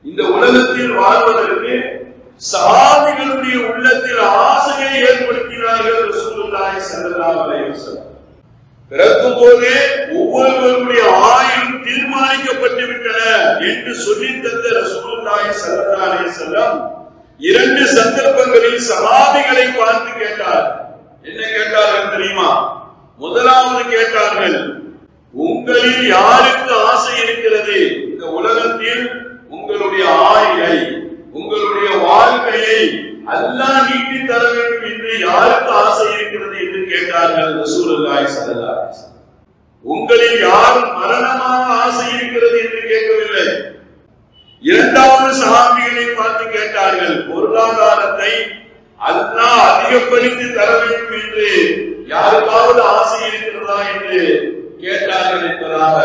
இந்த உலகத்தில் வாழ்வதற்கு சஹாபிகளுடைய உள்ளத்தில் ஆசையை ஏற்படுத்தினார்கள் ரசூலுல்லாஹி ஸல்லல்லாஹு அலைஹி வஸல்லம். பிறக்கும் போதே ஒவ்வொருவருடைய ஆயுள் தீர்மானிக்கப்பட்டு விட்டன என்று சொல்லி தந்த ரசூலுல்லாஹி ஸல்லல்லாஹு அலைஹி வஸல்லம் இரண்டு சந்தர்ப்பங்களில் சஹாபிகளை பார்த்து கேட்டார். என்ன கேட்டார்கள் தெரியுமா? முதலாவது கேட்டார்கள், உங்களில் யாருக்கு ஆசை இருக்கிறது இந்த உலகத்தில் உங்களுடைய ஆயுளை, உங்களுடைய வாழ்க்கையை அல்லாஹ் நீட்டி தர வேண்டும் என்று யாருக்கு ஆசை இருக்கிறது என்று கேட்டார்கள் ரசூலுல்லாஹி ஸல்லல்லாஹு அலைஹி வஸல்லம். உங்களில் யாரும் மரணமாக ஆசை இருக்கிறது என்று கேட்கவில்லை. இரண்டாவது சஹாபிகளை பார்த்து கேட்டார்கள், பொருளாதாரத்தை அல்லாஹ் அதிகப்படுத்தி தர வேண்டும் என்று யாருக்காவது ஆசை இருக்கிறதா என்று கேட்டார்கள் என்பதாக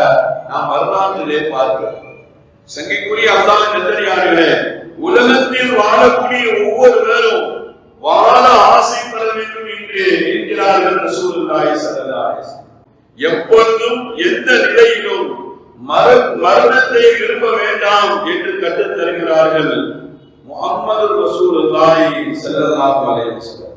நாம் வரலாற்றிலே பார்க்கிறோம். சங்கைக்குரிய அல்லாஹ் நல்லடியார்களே, உலகத்தில் வாழக்கூடிய ஒவ்வொருவரும் வாழ ஆசைப்பட வேண்டும் என்று என்கிறார்கள் ரசூலுல்லாஹி ஸல்லல்லாஹு அலைஹி வஸல்லம். எப்பொழுதும் எந்த நிலையிலும் மரணத்தை விரும்ப வேண்டாம் என்று கற்றுத் தருகிறார்கள் முஹம்மது ரசூலுல்லாஹி ஸல்லல்லாஹு அலைஹி வஸல்லம்.